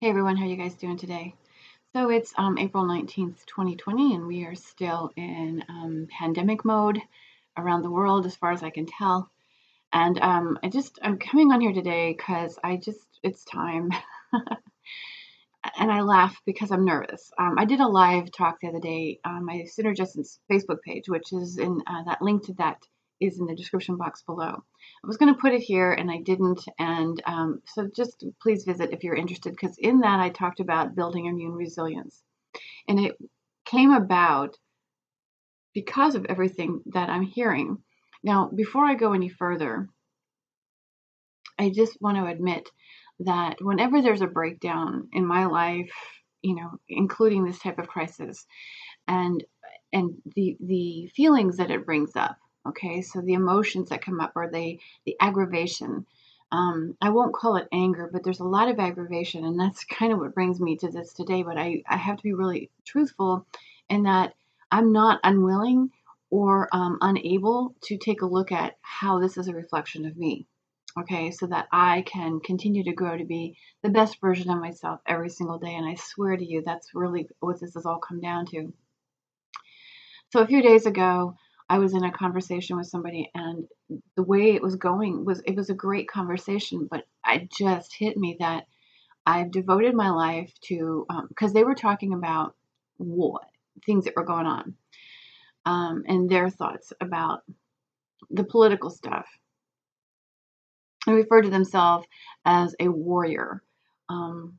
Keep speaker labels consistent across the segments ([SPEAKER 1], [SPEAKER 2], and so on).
[SPEAKER 1] Hey everyone, how you guys doing today? So it's April 19th, 2020, and we are still in pandemic mode around the world as far as I can tell. And I'm coming on here today because it's time. And I laugh because I'm nervous. I did a live talk the other day on my Synergessence Facebook page, which is in that link to that is in the description box below. I was going to put it here and I didn't. And so just please visit if you're interested, because in that I talked about building immune resilience. And it came about because of everything that I'm hearing. Now, before I go any further, I just want to admit that whenever there's a breakdown in my life, including this type of crisis, and the feelings that it brings up, okay, so the emotions that come up, or the aggravation. I won't call it anger, but there's a lot of aggravation, and that's kind of what brings me to this today. But I have to be really truthful in that I'm not unwilling or unable to take a look at how this is a reflection of me. Okay, so that I can continue to grow to be the best version of myself every single day. And I swear to you, that's really what this has all come down to. So a few days ago, I was in a conversation with somebody, and the way it was going was a great conversation, but it just hit me that I've devoted my life to because they were talking about what things that were going on, and their thoughts about the political stuff, and referred to themselves as a warrior. Um,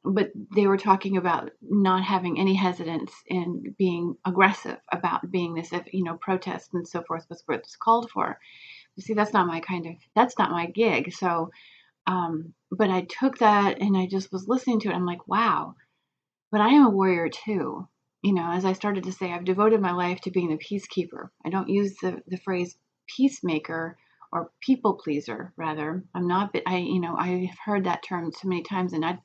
[SPEAKER 1] but they were talking about not having any hesitance in being aggressive about being this, if protest and so forth was what it's called for. You see, that's not my gig. So, but I took that and I just was listening to it. I'm like, wow, but I am a warrior too. As I started to say, I've devoted my life to being a peacekeeper. I don't use the phrase peacemaker or people pleaser, rather. I'm not, I've heard that term so many times, and I'm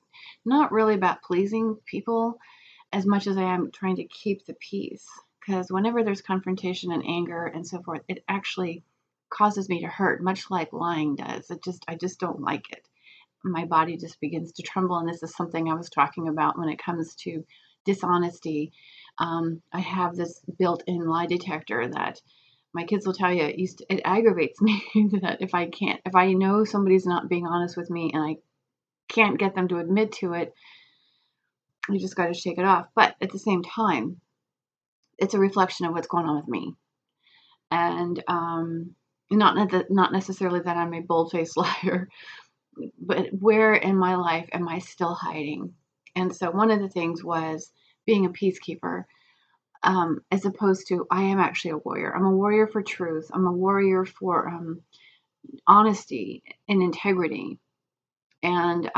[SPEAKER 1] not really about pleasing people as much as I am trying to keep the peace. Because whenever there's confrontation and anger and so forth, it actually causes me to hurt, much like lying does. I just don't like it. My body just begins to tremble. And this is something I was talking about when it comes to dishonesty. I have this built-in lie detector that my kids will tell you it aggravates me that if I know somebody's not being honest with me and I can't get them to admit to it, you just got to shake it off. But at the same time, it's a reflection of what's going on with me. And not necessarily that I'm a bold-faced liar, but where in my life am I still hiding? And so one of the things was being a peacekeeper, as opposed to I am actually a warrior. I'm a warrior for truth. I'm a warrior for honesty and integrity, and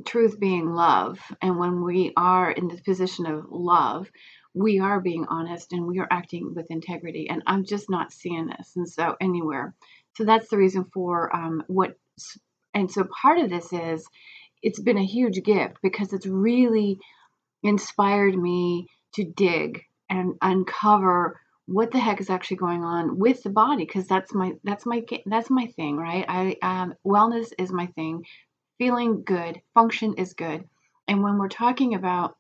[SPEAKER 1] truth being love. And when we are in the position of love, we are being honest and we are acting with integrity. And I'm just not seeing this, and so anywhere. So that's the reason for what. And so part of this is it's been a huge gift because it's really inspired me to dig and uncover what the heck is actually going on with the body, because that's my thing, right? I Wellness is my thing. Feeling good, function is good. And when we're talking about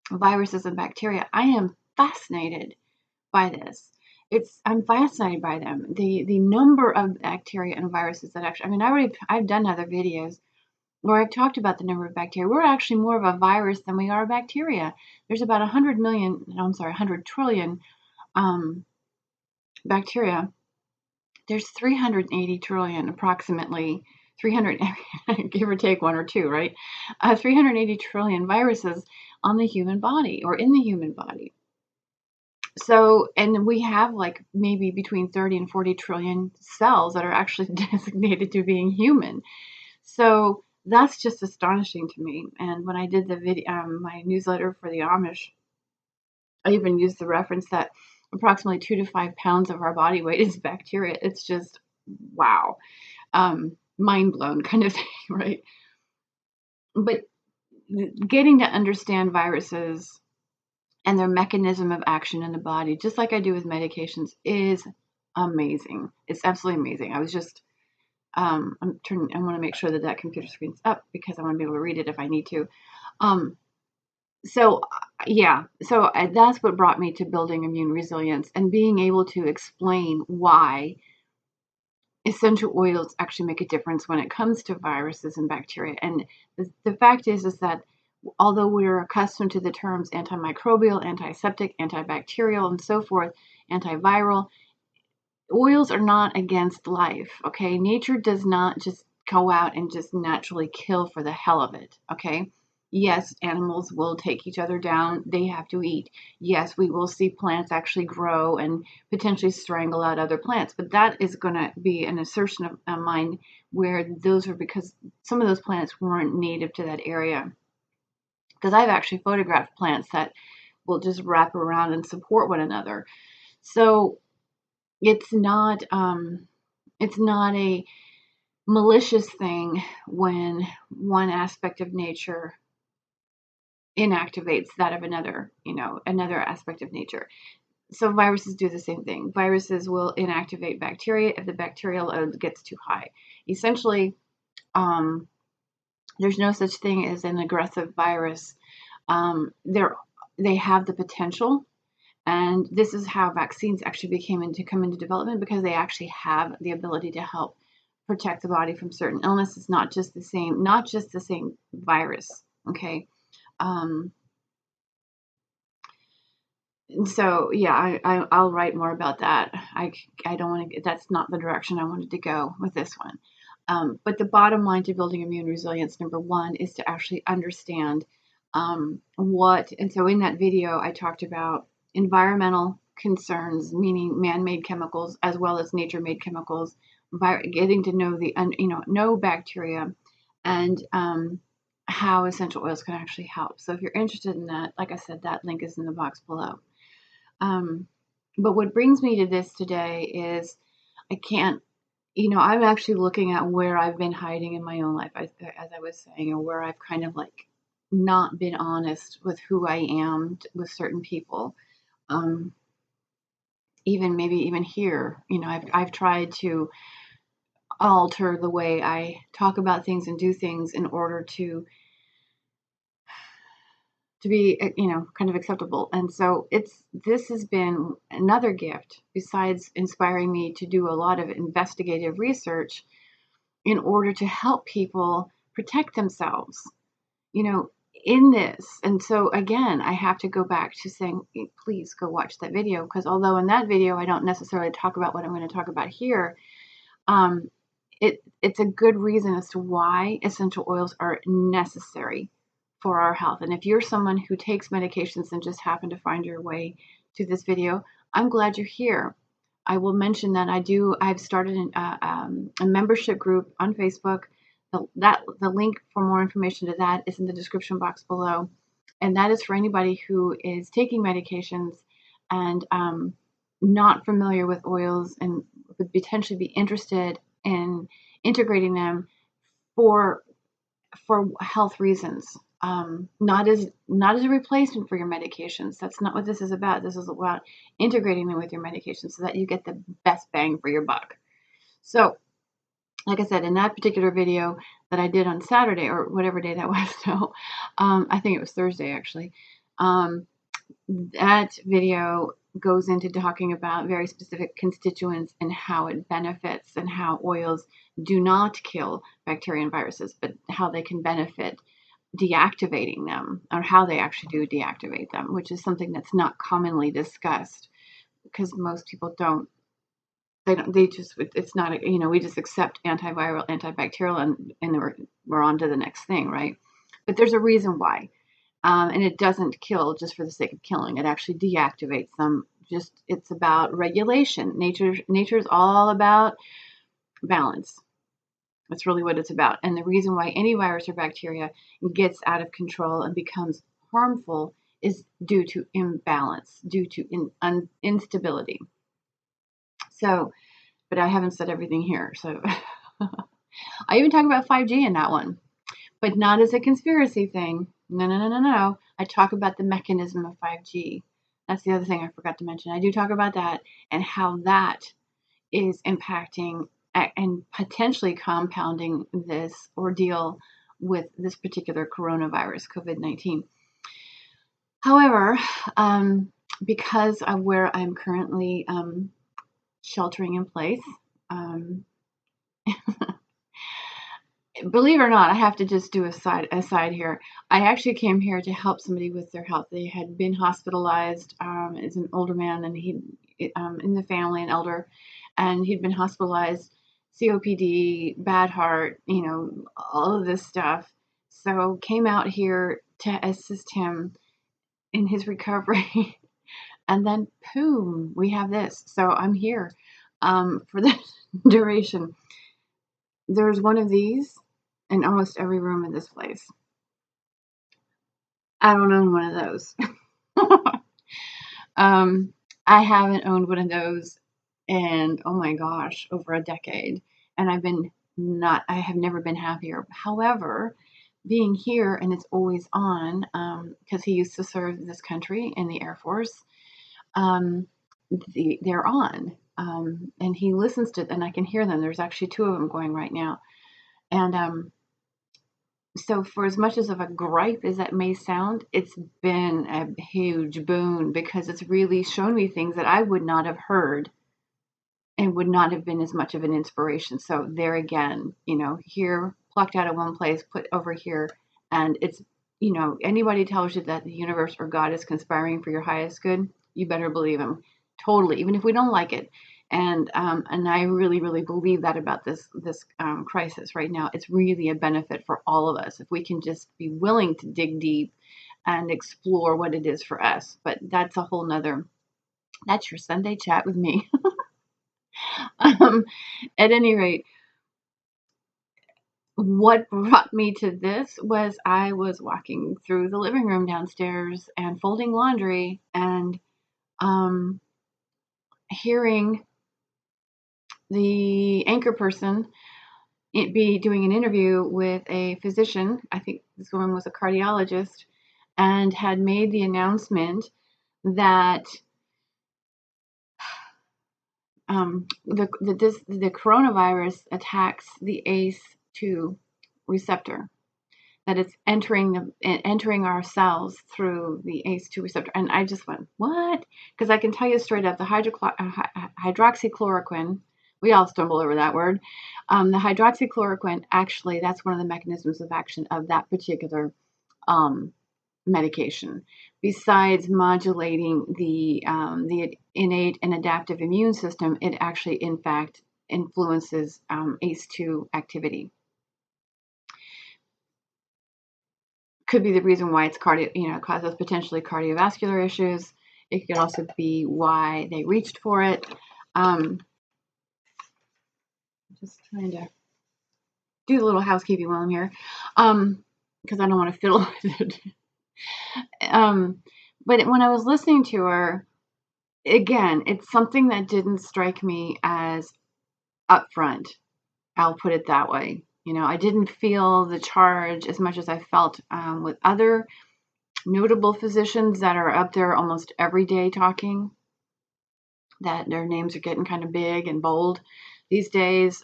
[SPEAKER 1] viruses and bacteria, I am fascinated by this. I'm fascinated by them. The number of bacteria and viruses that actually, I've done other videos where I've talked about the number of bacteria. We're actually more of a virus than we are a bacteria. There's about 100 trillion bacteria. There's 380 trillion, approximately 300, give or take one or two, right? 380 trillion viruses on the human body or in the human body. So, and we have like maybe between 30 and 40 trillion cells that are actually designated to being human. So that's just astonishing to me. And when I did the video, my newsletter for the Amish, I even used the reference that approximately 2 to 5 pounds of our body weight is bacteria. It's just wow, mind blown kind of thing, right? But getting to understand viruses and their mechanism of action in the body, just like I do with medications, is amazing. It's absolutely amazing. I want to make sure that that computer screen's up because I want to be able to read it if I need to. Um, so yeah, so that's what brought me to building immune resilience and being able to explain why essential oils actually make a difference when it comes to viruses and bacteria. And the fact is that although we're accustomed to the terms antimicrobial, antiseptic, antibacterial, and so forth, antiviral, oils are not against life, okay? Nature does not just go out and just naturally kill for the hell of it, okay? Yes, animals will take each other down. They have to eat. Yes, we will see plants actually grow and potentially strangle out other plants, but that is going to be an assertion of mine where those are because some of those plants weren't native to that area. Because I've actually photographed plants that will just wrap around and support one another. So it's not a malicious thing when one aspect of nature inactivates that of another, another aspect of nature. So viruses do the same thing. Viruses will inactivate bacteria if the bacterial load gets too high. Essentially, um, there's no such thing as an aggressive virus. They have the potential. And this is how vaccines actually come into development because they actually have the ability to help protect the body from certain illnesses, not just the same virus. Okay. Um, so yeah, I'll write more about that. I don't want to. That's not the direction I wanted to go with this one. But the bottom line to building immune resilience, number one, is to actually understand what. And so in that video, I talked about environmental concerns, meaning man-made chemicals as well as nature-made chemicals, getting to know know bacteria, and how essential oils can actually help. So if you're interested in that, like I said, that link is in the box below. But what brings me to this today is I can't, I'm actually looking at where I've been hiding in my own life, as I was saying, or where I've kind of like not been honest with who I am with certain people. Um, even here, I've tried to alter the way I talk about things and do things in order to be kind of acceptable. And so this has been another gift besides inspiring me to do a lot of investigative research in order to help people protect themselves in this. And so again, I have to go back to saying, please go watch that video, because although in that video I don't necessarily talk about what I'm going to talk about here, um, it's a good reason as to why essential oils are necessary for our health. And if you're someone who takes medications and just happen to find your way to this video, I'm glad you're here. I will mention that I've started a membership group on Facebook. The link for more information to that is in the description box below. And that is for anybody who is taking medications and not familiar with oils and would potentially be interested in integrating them for health reasons, not as a replacement for your medications. That's not what this is about. This is about integrating them with your medications so that you get the best bang for your buck. So, like I said, in that particular video that I did on Saturday or whatever day that was, so I think it was Thursday actually. That video goes into talking about very specific constituents and how it benefits and how oils do not kill bacteria and viruses, but how they can benefit deactivating them, or how they actually do deactivate them, which is something that's not commonly discussed because most people don't. They just, it's not, we just accept antiviral, antibacterial, and we're on to the next thing, right? But there's a reason why. And it doesn't kill just for the sake of killing. It actually deactivates them. It's about regulation. Nature's all about balance. That's really what it's about. And the reason why any virus or bacteria gets out of control and becomes harmful is due to imbalance, due to instability. So, but I haven't said everything here. So I even talk about 5G in that one, but not as a conspiracy thing. No. I talk about the mechanism of 5G. That's the other thing I forgot to mention. I do talk about that and how that is impacting and potentially compounding this ordeal with this particular coronavirus, COVID-19. However, because of where I'm currently sheltering in place, believe it or not, I have to just do a side here. I actually came here to help somebody with their health. They had been hospitalized as an older man, and he in the family, an elder, and he'd been hospitalized, COPD, bad heart, all of this stuff. So came out here to assist him in his recovery, and then boom, we have this. So I'm here for the duration. There's one of these in almost every room in this place. I don't own one of those. I haven't owned one of those in, oh my gosh, over a decade. And I have never been happier. However, being here and it's always on, because he used to serve this country in the Air Force, they're on. And he listens to it, and I can hear them. There's actually two of them going right now. And so for as much as of a gripe as that may sound, it's been a huge boon because it's really shown me things that I would not have heard and would not have been as much of an inspiration. So there again, here plucked out of one place, put over here, and it's, anybody tells you that the universe or God is conspiring for your highest good, you better believe him. Totally, even if we don't like it. And I really, really believe that about this crisis right now. It's really a benefit for all of us if we can just be willing to dig deep and explore what it is for us. But that's that's your Sunday chat with me. At any rate, what brought me to this was I was walking through the living room downstairs and folding laundry and hearing the anchor person be doing an interview with a physician. I think this woman was a cardiologist and had made the announcement that the coronavirus attacks the ACE2 receptor, that it's entering our cells through the ACE2 receptor. And I just went, what? Because I can tell you straight up, the hydroxychloroquine, we all stumble over that word. The hydroxychloroquine, actually, that's one of the mechanisms of action of that particular medication. Besides modulating the innate and adaptive immune system, it actually, in fact, influences ACE2 activity. Could be the reason why it's causes potentially cardiovascular issues. It could also be why they reached for it. Just trying to do a little housekeeping while I'm here, because I don't want to fiddle with it. But when I was listening to her, again, it's something that didn't strike me as upfront. I'll put it that way. I didn't feel the charge as much as I felt with other notable physicians that are up there almost every day talking, that their names are getting kind of big and bold these days.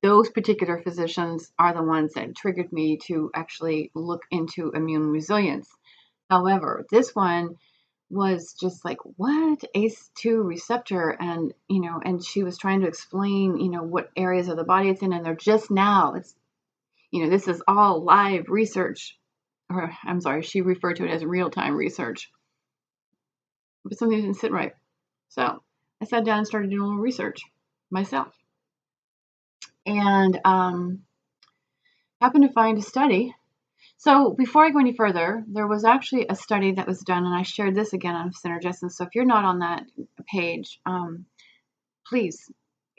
[SPEAKER 1] Those particular physicians are the ones that triggered me to actually look into immune resilience. However, this one was just like, what? ACE2 receptor? And, and she was trying to explain, what areas of the body it's in. And they're just now, this is all live research. Or I'm sorry, she referred to it as real-time research. But something didn't sit right. So I sat down and started doing a little research myself. And happened to find a study. So before I go any further, there was actually a study that was done, and I shared this again on Synergessence. So if you're not on that page, please,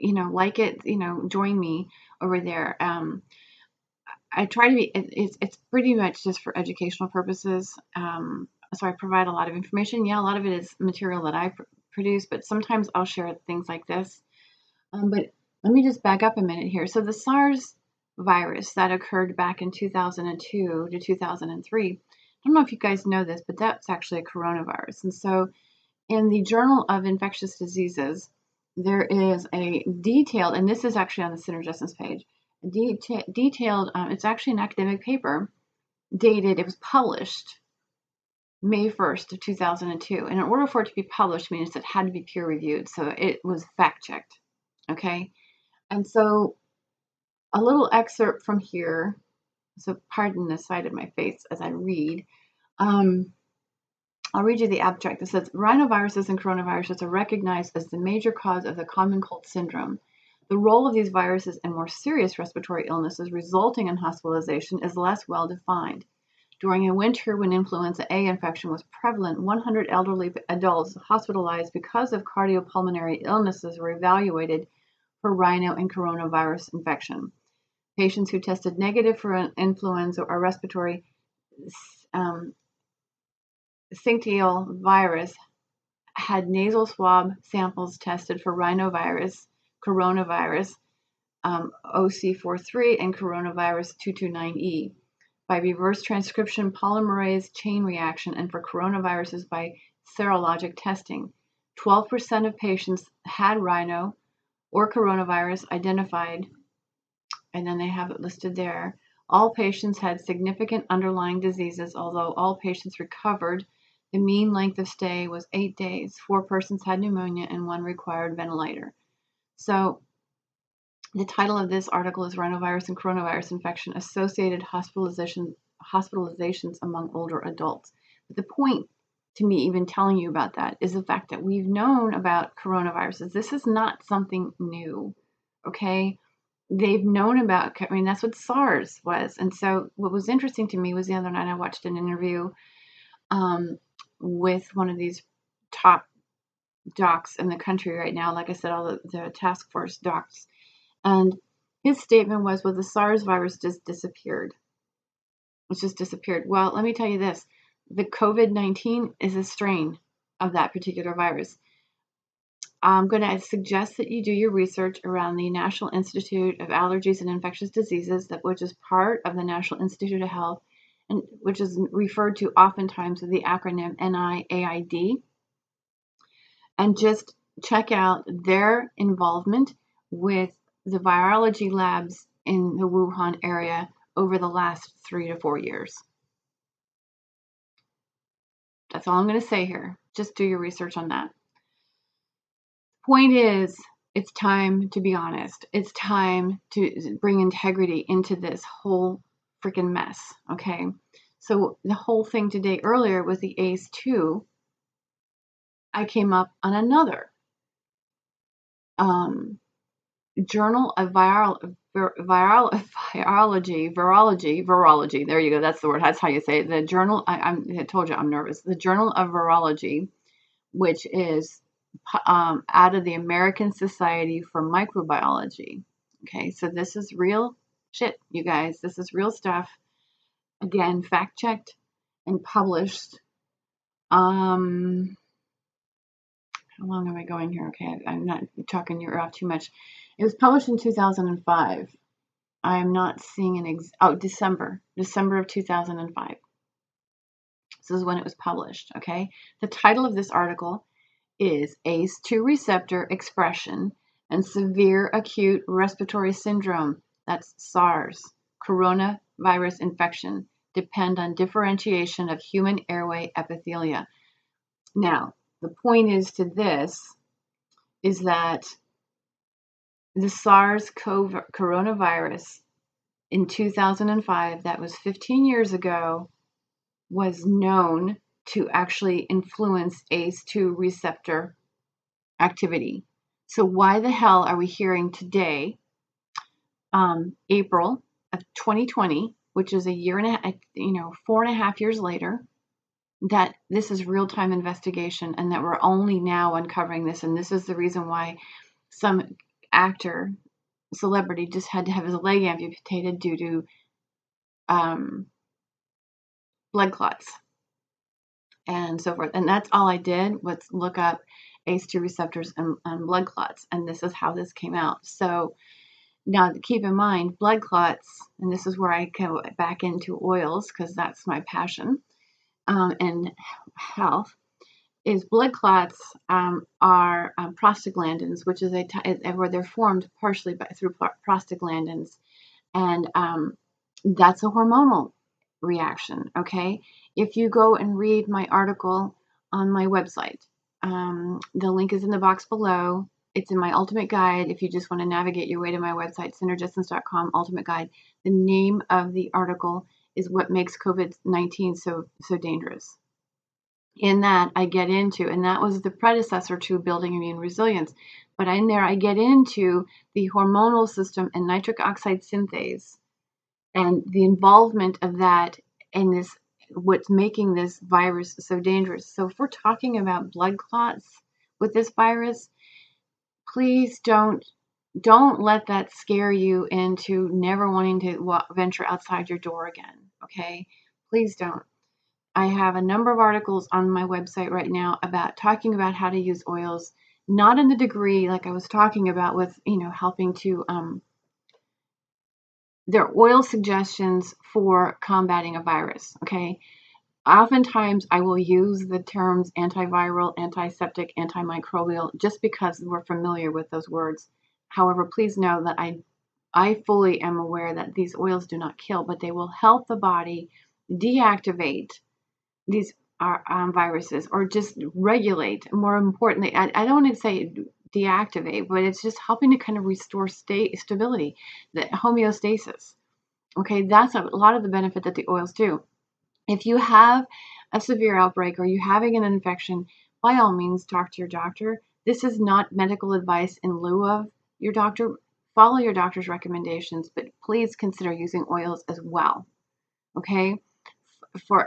[SPEAKER 1] like it, join me over there. I try to be, it's pretty much just for educational purposes. So I provide a lot of information. Yeah, a lot of it is material that I produce, but sometimes I'll share things like this. But let me just back up a minute here. So the SARS virus that occurred back in 2002 to 2003, I don't know if you guys know this, but that's actually a coronavirus. And so in the Journal of Infectious Diseases, there is a detailed, and this is actually on the Synergessence page, detailed, it's actually an academic paper dated, it was published May 1st of 2002. And in order for it to be published means it had to be peer reviewed. So it was fact checked. Okay. And so a little excerpt from here. So pardon the side of my face as I read. I'll read you the abstract. It says, rhinoviruses and coronaviruses are recognized as the major cause of the common cold syndrome. The role of these viruses in more serious respiratory illnesses resulting in hospitalization is less well defined. During a winter when influenza A infection was prevalent, 100 elderly adults hospitalized because of cardiopulmonary illnesses were evaluated for rhino and coronavirus infection. Patients who tested negative for influenza or respiratory syncytial virus had nasal swab samples tested for rhinovirus, coronavirus, OC43, and coronavirus 229E by reverse transcription polymerase chain reaction, and for coronaviruses by serologic testing. 12% of patients had rhino or coronavirus identified, and then they have it listed there. All patients had significant underlying diseases, although all patients recovered. The mean length of stay was 8 days. 4 persons had pneumonia and 1 required ventilator. So the title of this article is Rhinovirus and Coronavirus Infection Associated Hospitalizations Among Older Adults. But the point to me even telling you about that is the fact that we've known about coronaviruses. This is not something new, okay? They've known about, I mean, that's what SARS was. And so what was interesting to me was the other night I watched an interview with one of these top docs in the country right now. Like I said, all the task force docs. And his statement was, well, the SARS virus just disappeared. It's just disappeared. Well, let me tell you this. The COVID-19 is a strain of that particular virus. I'm going to suggest that you do your research around the National Institute of Allergies and Infectious Diseases, which is part of the National Institute of Health, and which is referred to oftentimes with the acronym NIAID, and just check out their involvement with the virology labs in the Wuhan area over the last 3 to 4 years. That's all I'm going to say here. Just do your research on that. Point is, it's time to be honest. It's time to bring integrity into this whole freaking mess, okay? So the whole thing today earlier was the ACE2. I came up on another Journal of Virology. There you go. That's the word. That's how you say it. The journal. I told you I'm nervous. The Journal of Virology, which is out of the American Society for Microbiology. Okay, so this is real shit, you guys. This is real stuff. Again, fact checked and published. How long am I going here? Okay, I'm not talking your ear off too much. It was published in 2005. I'm not seeing December of 2005. This is when it was published, okay? The title of this article is ACE2 receptor expression and severe acute respiratory syndrome, that's SARS, coronavirus infection, depend on differentiation of human airway epithelia. Now, the point is to this is that the SARS-CoV coronavirus in 2005, that was 15 years ago, was known to actually influence ACE2 receptor activity. So why the hell are we hearing today, April of 2020, which is a year and a half, 4.5 years later, that this is real-time investigation and that we're only now uncovering this? And this is the reason why some celebrity just had to have his leg amputated due to blood clots and so forth. And that's all I did was look up ACE2 receptors and blood clots, and this is how this came out. So now keep in mind, blood clots, and this is where I go back into oils because that's my passion and health. is blood clots are prostaglandins, which is where they're formed partially through prostaglandins, and that's a hormonal reaction. Okay, if you go and read my article on my website, the link is in the box below. It's in my ultimate guide. If you just want to navigate your way to my website, synergessence.com, ultimate guide. The name of the article is what makes COVID-19 so dangerous. In that I get into, and that was the predecessor to building immune resilience. But in there I get into the hormonal system and nitric oxide synthase and the involvement of that in this, what's making this virus so dangerous. So if we're talking about blood clots with this virus, please don't let that scare you into never wanting to venture outside your door again. Okay, please don't. I have a number of articles on my website right now about talking about how to use oils, not in the degree like I was talking about with, helping to, they're oil suggestions for combating a virus. Okay. Oftentimes I will use the terms antiviral, antiseptic, antimicrobial, just because we're familiar with those words. However, please know that I fully am aware that these oils do not kill, but they will help the body deactivate these viruses, or just regulate. More importantly, I don't want to say deactivate, but it's just helping to kind of restore stability, the homeostasis. Okay, that's a lot of the benefit that the oils do. If you have a severe outbreak or you're having an infection, by all means talk to your doctor. This is not medical advice in lieu of your doctor. Follow your doctor's recommendations, but please consider using oils as well. Okay,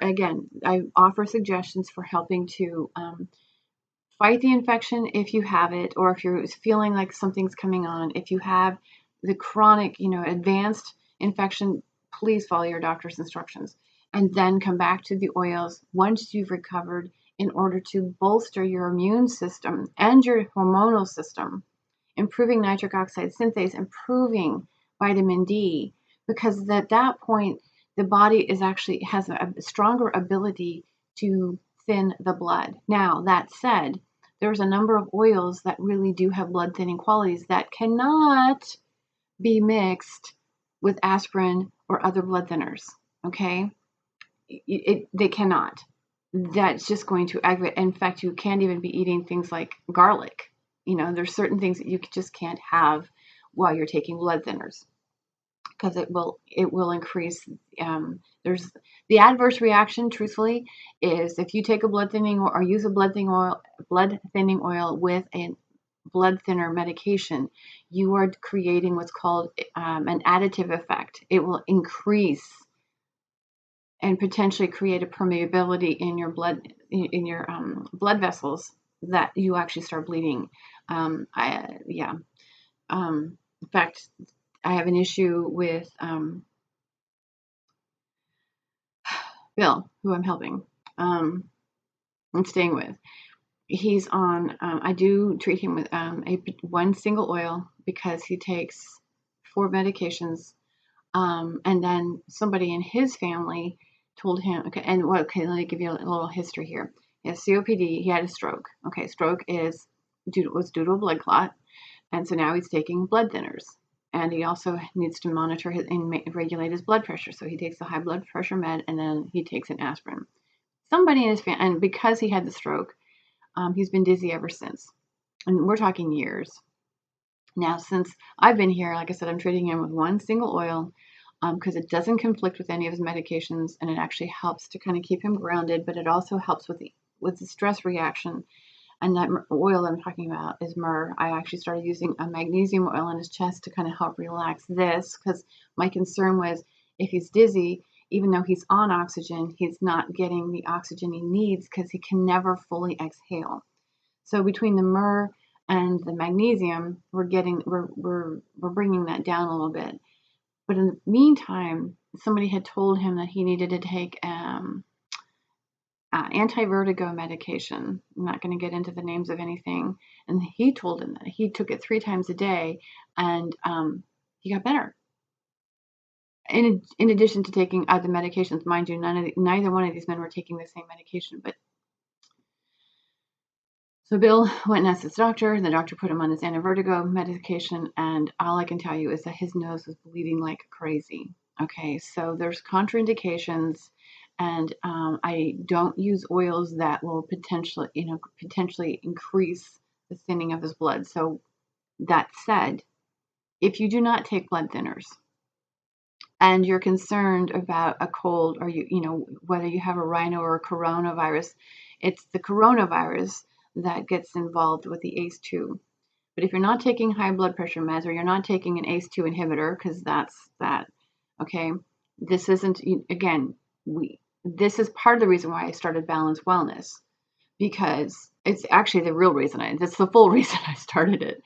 [SPEAKER 1] again, I offer suggestions for helping to fight the infection if you have it, or if you're feeling like something's coming on. If you have the chronic, advanced infection, please follow your doctor's instructions and then come back to the oils once you've recovered, in order to bolster your immune system and your hormonal system, improving nitric oxide synthase, improving vitamin D, because at that point the body has a stronger ability to thin the blood. Now, that said, there's a number of oils that really do have blood thinning qualities that cannot be mixed with aspirin or other blood thinners. Okay, they cannot. That's just going to aggravate. In fact, you can't even be eating things like garlic. There's certain things that you just can't have while you're taking blood thinners, because it will increase. There's the adverse reaction. Truthfully, is if you take a blood thinning or use a blood thinning oil with a blood thinner medication, you are creating what's called an additive effect. It will increase and potentially create a permeability in your blood vessels that you actually start bleeding. In fact, I have an issue with Bill, who I'm helping, and staying with. He's on. I do treat him with one single oil because he takes 4 medications, and then somebody in his family told him. Okay, let me give you a little history here. He has COPD. He had a stroke. Okay, stroke was due to a blood clot, and so now he's taking blood thinners. And he also needs to monitor and regulate his blood pressure. So he takes a high blood pressure med, and then he takes an aspirin. Somebody in his family, and because he had the stroke, he's been dizzy ever since. And we're talking years. Now, since I've been here, like I said, I'm treating him with one single oil, because it doesn't conflict with any of his medications, and it actually helps to kind of keep him grounded, but it also helps with the stress reaction. And that oil I'm talking about is myrrh. I actually started using a magnesium oil on his chest to kind of help relax this, because my concern was, if he's dizzy, even though he's on oxygen, he's not getting the oxygen he needs because he can never fully exhale. So between the myrrh and the magnesium, we're bringing that down a little bit. But in the meantime, somebody had told him that he needed to take anti-vertigo medication. I'm not going to get into the names of anything. And he told him that he took it 3 times a day, and he got better. In addition to taking other medications, mind you, neither one of these men were taking the same medication. But So Bill went and asked his doctor. The doctor put him on his anti-vertigo medication, and all I can tell you is that his nose was bleeding like crazy. Okay, so there's contraindications, and I don't use oils that will potentially increase the thinning of his blood. So that said, if you do not take blood thinners and you're concerned about a cold, or whether you have a rhino or a coronavirus, it's the coronavirus that gets involved with the ACE2. But if you're not taking high blood pressure meds, or you're not taking an ACE2 inhibitor, because that's that, okay, this isn't, again, this is part of the reason why I started Balanced Wellness, because it's actually the real reason, it's the full reason I started it,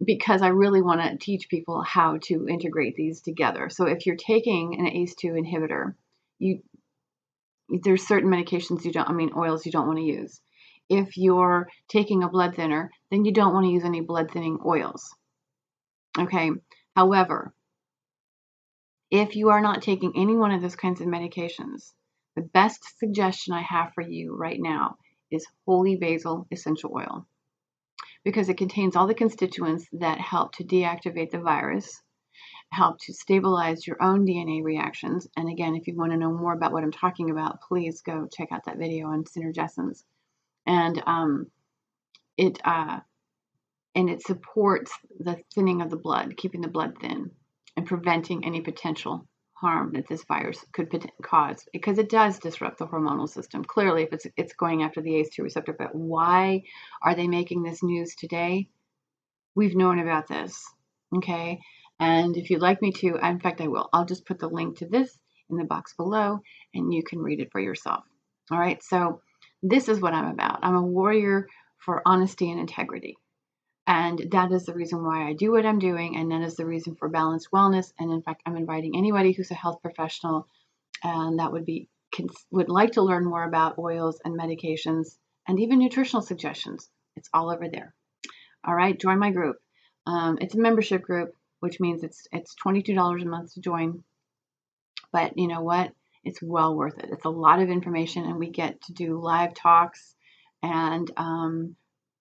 [SPEAKER 1] because I really want to teach people how to integrate these together. So if you're taking an ACE2 inhibitor, there's certain medications oils you don't want to use. If you're taking a blood thinner, then you don't want to use any blood thinning oils. Okay. However, if you are not taking any one of those kinds of medications, the best suggestion I have for you right now is holy basil essential oil, because it contains all the constituents that help to deactivate the virus, help to stabilize your own DNA reactions. And again, if you want to know more about what I'm talking about, please go check out that video on Synergessence. And it supports the thinning of the blood, keeping the blood thin, and preventing any potential harm that this virus could cause, because it does disrupt the hormonal system. Clearly, if it's going after the ACE2 receptor, but why are they making this news today? We've known about this, okay? And if you'd like me to, in fact, I will. I'll just put the link to this in the box below, and you can read it for yourself. All right, so this is what I'm about. I'm a warrior for honesty and integrity. And that is the reason why I do what I'm doing, and that is the reason for Balanced Wellness. And in fact, I'm inviting anybody who's a health professional and that would like to learn more about oils and medications and even nutritional suggestions. It's all over there. All right, join my group. It's a membership group, which means it's $22 a month to join. But you know what? It's well worth it. It's a lot of information, and we get to do live talks and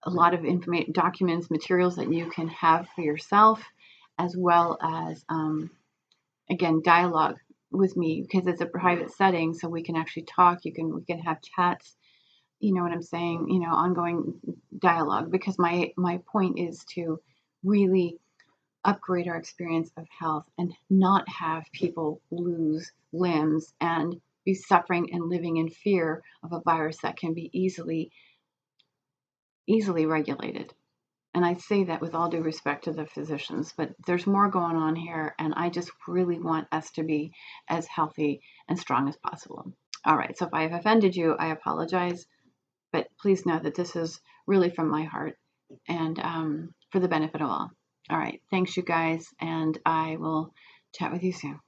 [SPEAKER 1] a lot of documents, materials that you can have for yourself, as well as, again, dialogue with me, because it's a private setting, so we can actually talk. We can have chats. You know what I'm saying? Ongoing dialogue, because my point is to really upgrade our experience of health and not have people lose limbs and be suffering and living in fear of a virus that can be easily regulated. And I say that with all due respect to the physicians, but there's more going on here, and I just really want us to be as healthy and strong as possible. All right, so if I have offended you, I apologize, but please know that this is really from my heart and for the benefit of all. All right, thanks you guys, and I will chat with you soon.